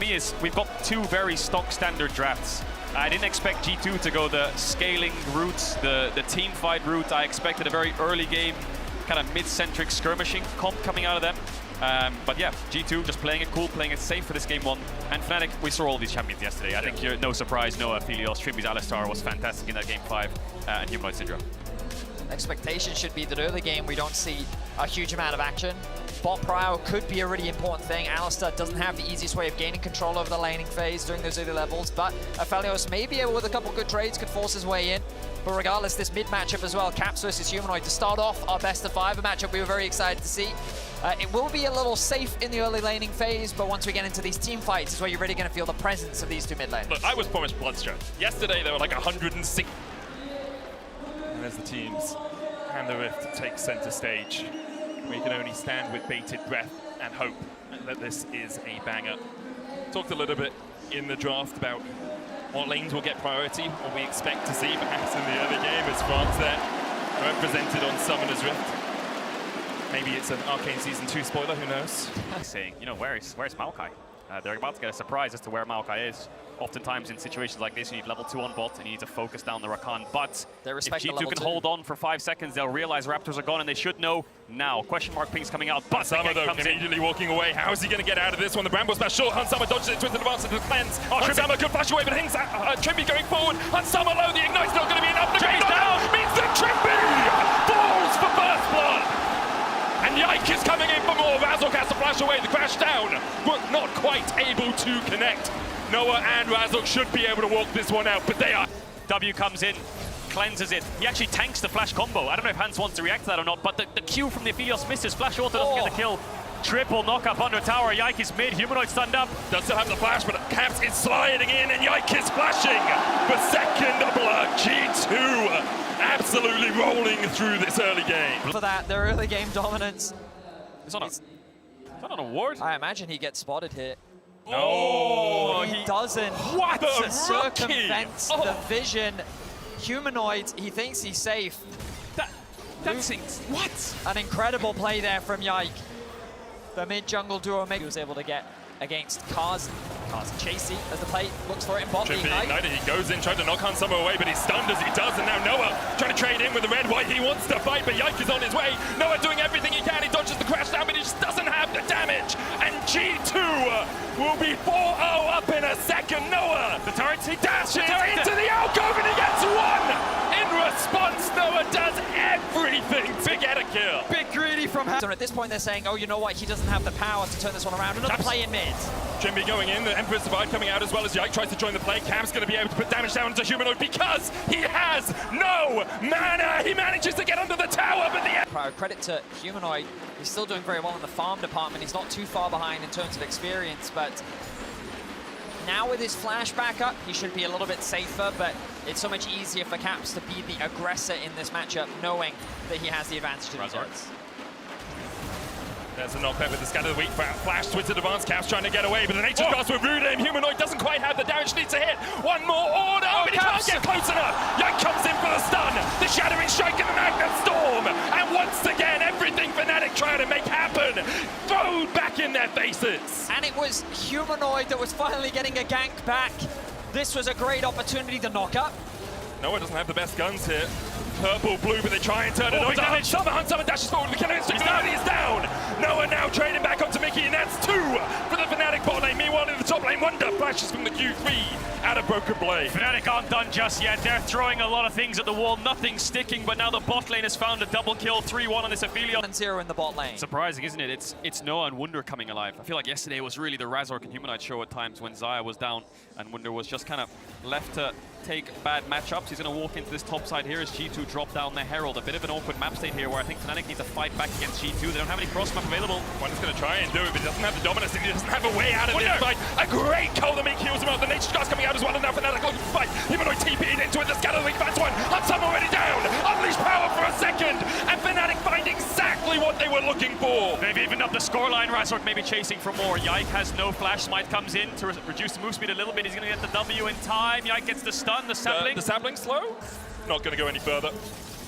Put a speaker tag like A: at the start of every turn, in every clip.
A: Is we've got two very stock standard drafts. I didn't expect G2 to go the scaling route, the team fight route. I expected a very early game, kind of mid-centric skirmishing comp coming out of them. But yeah, G2 just playing it cool, playing it safe for this game one. And Fnatic, we saw all these champions yesterday. I think you're no surprise, no aphelios. Trymbi's alistar was fantastic in that game 5, and Humanoid syndra.
B: Expectation should be that early game we don't see a huge amount of action. Bot prio could be a really important thing. Alistar doesn't have the easiest way of gaining control over the laning phase during those early levels, but aphelios may be able, with a couple good trades, could force his way in. But regardless, this mid matchup as well, Caps versus Humanoid, to start off our best of 5, a matchup we were very excited to see. It will be a little safe in the early laning phase, but once we get into these team fights is where you're really going to feel the presence of these two mid laners.
C: Look, I was promised Bloodstone. Yesterday there were like 106. And there's the teams and the Rift take center stage. We can only stand with bated breath and hope that this is a banger. Talked a little bit in the draft about what lanes will get priority, what we expect to see perhaps in the early game. Is France there, represented on Summoner's Rift. Maybe it's an Arcane Season 2 spoiler, who knows?
A: Saying, you know, where's maokai? They're about to get a surprise as to where maokai is. Oftentimes in situations like this, you need level 2 on bot and you need to focus down the Rakan. But if G2 can hold on for 5 seconds, they'll realize Raptors are gone and they should know now. Question mark ping's coming out, but
C: Hansama though immediately walking away. How is he going to get out of this one? The Bramble Smash short. Hansama dodges it, twisted advance into the cleanse. Hansama could flash away, but Trymbi going forward. Hansama low, the ignite's not going to be enough. The Trymbi's down means that Trymbi falls for first blood. And Yike is coming in for more. Razork has to flash away. The crash down, but not quite able to connect. Noah and Razork should be able to walk this one out, but they are.
A: W comes in, cleanses it. He actually tanks the flash combo. I don't know if Hans wants to react to that or not, but the Q from the aphelios misses. Flash auto doesn't get the kill. Triple knock up under tower. Yike is mid. Humanoid stunned up.
C: Does still have the flash, but Caps is sliding in, and Yike is flashing for second blood. G2 absolutely rolling through this early game.
B: For that, their early game dominance.
A: Is that an award?
B: I imagine he gets spotted here.
C: No,
B: he doesn't.
C: What a
B: circumvent the vision. Humanoid, he thinks he's safe.
A: What?
B: An incredible play there from Yike. The mid-jungle duo he was able to get against Kaz. Kaz chasing as the play looks for it in bot.
C: Trymbi ignited, he goes in, trying to knock Hansama away, but he's stunned as he does, and now Noah trying to trade in with the red-white. He wants to fight, but Yike is on his way. Noah doing everything he can, he dodges the crash down, but he just doesn't have the damage. And G2 will be 4-0 up in a second. Noah,
A: the turret,
C: he dashes into the alcove and he gets one! In response, Noah does everything to get a kill.
B: Bit greedy from Hansama. At this point they're saying, oh, you know what, he doesn't have the power to turn this one around. Another play in mid.
C: Trymbi going in, the Emperor's Divide coming out as well as Yike tries to join the play. Cam's going to be able to put damage down to Humanoid because he has no mana. He manages to get under the tower, but the
B: credit to Humanoid, he's still doing very well in the farm department. He's not too far behind in terms of experience, but now with his flash back up, he should be a little bit safer, but it's so much easier for Caps to be the aggressor in this matchup, knowing that he has the advantage to
A: Razork.
C: There's a knockback with the scatter of the weak flash, twisted advance, Caps trying to get away, but the nature's grasp with Rude and Humanoid doesn't quite have the damage, needs to hit. One more order, but he can't get close enough. Yike comes in for the stun, the shattering strike and the magnet storm, and once again, everything Fnatic trying to make happen, thrown back in their faces.
B: And it was Humanoid that was finally getting a gank back. This was a great opportunity to knock up.
C: Noah doesn't have the best guns here. Purple, blue, but they try and turn it on. Hansama dashes forward, the killing instinct, he's down! Noah now trading back up to Mikyxs, and that's 2 for the Fnatic bot lane. Meanwhile, in the top lane, Wunder flashes from the Q3 out of Broken Blade.
A: Fnatic aren't done just yet. They're throwing a lot of things at the wall, nothing sticking, but now the bot lane has found a double kill, 3-1 on this aphelios.
B: And 0 in the bot lane.
A: Surprising, isn't it? It's Noah and Wunder coming alive. I feel like yesterday was really the Razork and Humanoid show at times when Xayah was down and Wunder was just kind of left to take bad matchups. He's going to walk into this top side here as G2 drop down their Herald. A bit of an awkward map state here where I think Fnatic needs to fight back against G2. They don't have any cross map available.
C: Wunder's going to try and do it, but he doesn't have the dominance and he doesn't have a way out of this fight. A great call to make heals him out. The nature's grasp coming out as well, and now Fnatic looking to fight. Humanoid TP'd into it, the scatter weak finds one. Hansama already down. Unleash power for a second, and Fnatic find exactly what they were looking for.
A: They've evened up the scoreline. Razork maybe chasing for more. Yike has no flash. Smite comes in to reduce the move speed a little bit. He's going to get the W in time. Yike gets the stun, the sapling.
C: The sapling slow? Not going to go any further.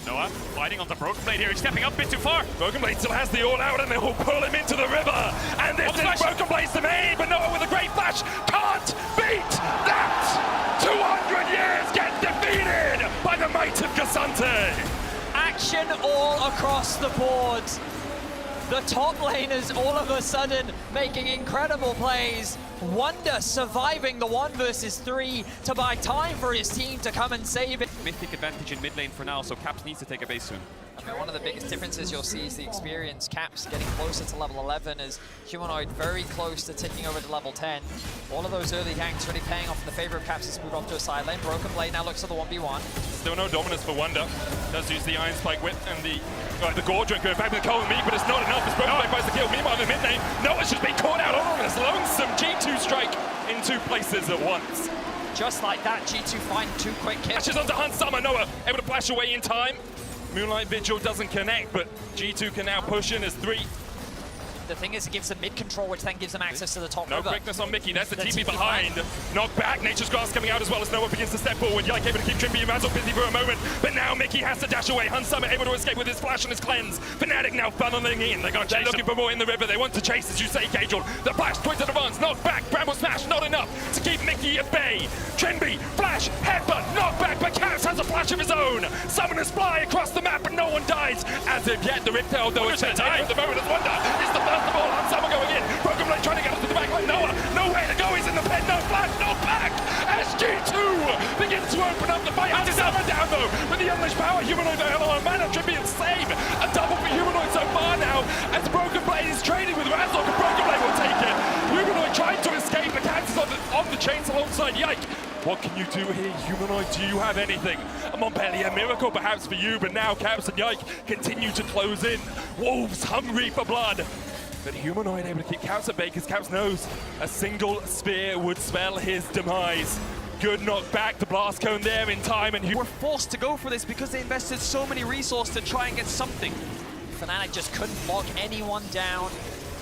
A: Noah fighting on the Broken Blade here. He's stepping up a bit too far.
C: Broken Blade still has the all out and they will pull him into the river. And this is Broken Blade's domain, but Noah with a great flash can't beat that! 200 years gets defeated by the might of ksante.
B: Action all across the board. The top laners all of a sudden making incredible plays. Wunder surviving the 1 versus 3 to buy time for his team to come and save it.
A: Mythic advantage in mid lane for now, so Caps needs to take a base soon.
B: I mean, one of the biggest differences you'll see is the experience. Caps getting closer to level 11 as Humanoid very close to ticking over to level 10. All of those early ganks really paying off in the favor of Caps as moved off to a side lane. Broken Blade now looks at the 1v1.
C: Still no dominance for Wunder. Does use the Iron Spike whip and the Gore Drink going back with the cold meat, but it's not enough as Broken Blade buys the kill. Meanwhile, in the mid lane, Noah's just been caught out on this lonesome G2 strike in 2 places at once.
B: Just like that, G2 find 2 quick kills.
C: Flashes onto Hansama. Noah able to flash away in time. Moonlight Vigil doesn't connect, but G2 can now push in as 3.
B: The thing is, it gives them mid control, which then gives them access to the top
C: No
B: river.
C: quickness on Mikyxs, that's the TP behind. Knock back, Nature's Grass coming out as well as Noah begins to step forward. Yike able to keep Trymbi and Razork busy for a moment, but now Mikyxs has to dash away. Hansama able to escape with his flash and his cleanse. Fnatic now funneling in. They're looking for more in the river. They want to chase, as you say, Cajal. The flash, twisted advance, knock back, Bramble Smash, not enough to keep Mikyxs at bay. Trymbi, flash, headbutt, knock back, but Caps has a flash of his own. Summoners fly across the map, but no one dies. As of yet, the Riptail, though, is at the moment as Wunder is the first of all. Hansama going in. Broken Blade trying to get up to the back line. Noah, nowhere to go. He's in the pen. No flash, no back. As G2 begins to open up the fight. Hansama down though with the unleashed power. Humanoid the hell on mana. Trymbi and save. A double for Humanoid so far now. As Broken Blade is trading with Razork, and Broken Blade will take it. Humanoid trying to escape. The Kansas on the chains alongside Yike. What can you do here, Humanoid? Do you have anything? A Montpellier miracle perhaps for you, but now Caps and Yike continue to close in. Wolves hungry for blood. But Humanoid able to keep Caps at bay because Caps knows a single spear would spell his demise. Good knock back, the blast cone there in time, and
A: We're forced to go for this because they invested so many resources to try and get something.
B: Fnatic just couldn't lock anyone down.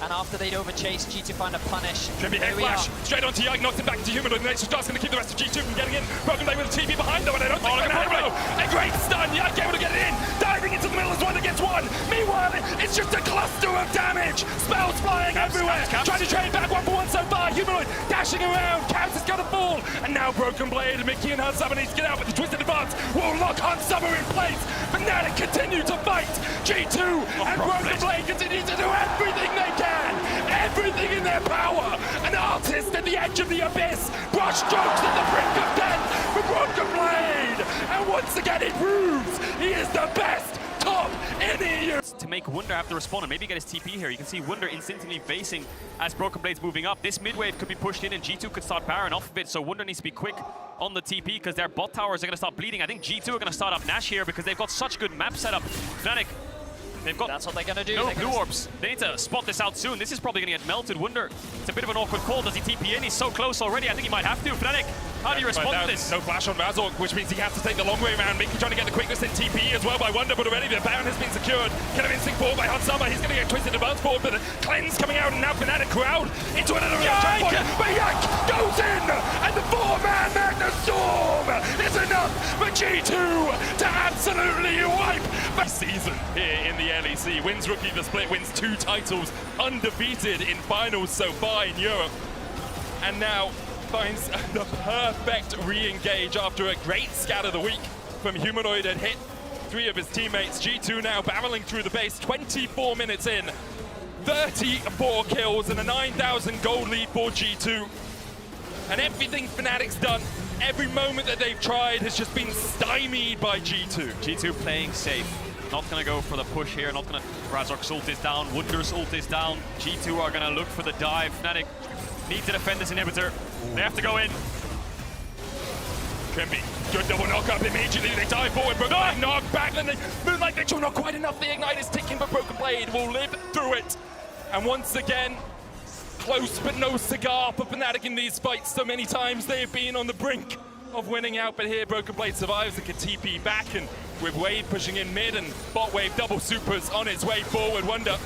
B: And after they'd overchased, G2 find a punish.
C: Trymbi head flash, straight onto Yike, knocks him back to Humanoid. Nature's just going to keep the rest of G2 from getting in. Broken Blade with a TP behind them, and I don't think they're going to have a great stun. Yike able to get it in, diving into the middle as 1 against 1. Meanwhile, it's just a cluster of damage. Spells flying everywhere. Caps. Trying to trade back 1 for 1 so far. Humanoid dashing around. Caps is going to fall. And now Broken Blade, Mikyxs and Hansama needs to get out with the twisted advance. Will lock Hansama in place. Fnatic continue to fight. G2 and Broken Blade continue to do everything they can. Everything in their power. An artist at the edge of the abyss. Brush strokes at the brink of death for Broken Blade. And once again it proves he is the best top in the EU.
A: To make Wunder have to respond and maybe get his TP here. You can see Wunder instantly basing as Broken Blade's moving up. This mid wave could be pushed in and G2 could start Baron off of it, so Wunder needs to be quick on the TP because their bot towers are going to start bleeding. I think G2 are going to start up Nash here because they've got such good map setup. Fnatic, they've got
B: That's what they're going to do.
A: no blue orbs. They need to spot this out soon. This is probably going to get melted. Wunder, it's a bit of an awkward call. Does he TP in? He's so close already. I think he might have to. Fnatic, how do you respond to this?
C: No flash on Razork, which means he has to take the long way around. Mikyxs trying to get the quickness in TP as well by Wunder, but already the Baron has been secured. Killer instinct forward by Hansama. He's going to get twisted advance forward, but a cleanse coming out, and now Fnatic crowd into another checkpoint. But Yike goes in, and the 4-man Magna Storm is enough for G2 to absolutely wipe the season here in the LEC. Wins Rookie the Split, wins 2 titles, undefeated in finals so far in Europe, and now finds the perfect re-engage after a great scat of the week from Humanoid had hit 3 of his teammates. G2 now barreling through the base, 24 minutes in, 34 kills and a 9,000 gold lead for G2. And everything Fnatic's done, every moment that they've tried has just been stymied by G2.
A: G2 playing safe. Not going to go for the push here, not going to... Razork's ult is down, Wunder's ult is down. G2 are going to look for the dive. Fnatic need to defend this inhibitor. They have to go in.
C: Trymbi, good double knock up immediately. They dive forward, Broken Blade knock back, then they Moonlight Vigil, not quite enough. The ignite is ticking, but Broken Blade will live through it. And once again, close but no cigar for Fnatic in these fights. So many times they have been on the brink of winning out, but here Broken Blade survives and can TP back, and with Wade pushing in mid and bot wave double supers on its way forward. Wunder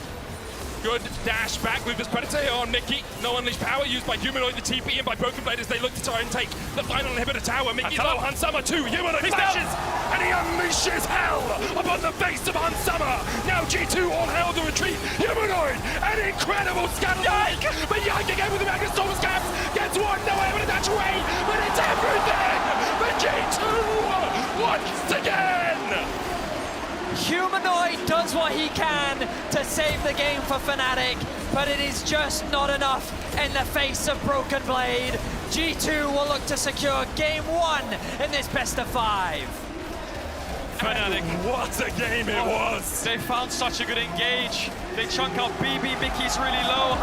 C: Good dash back with this Predator here on Mikyx. No unleashed power used by Humanoid, the TP, and by Broken Blade as they look to try and take the final inhibitor tower. Mikyxs low, Hansama 2, Humanoid flashes, and he unleashes hell upon the face of Hansama. Now G2 all hell to retreat. Humanoid, an incredible scuttle. Yike! But Yike again with the Magnet Storm Scabs gets one, no able to dash away, but it's everything for G2 once again!
B: Humanoid does what he can to save the game for Fnatic, but it is just not enough in the face of Broken Blade. G2 will look to secure game 1 in this best of 5.
A: Fnatic.
C: What a game it was!
A: They found such a good engage. They chunk out BB, Mikyxs really low.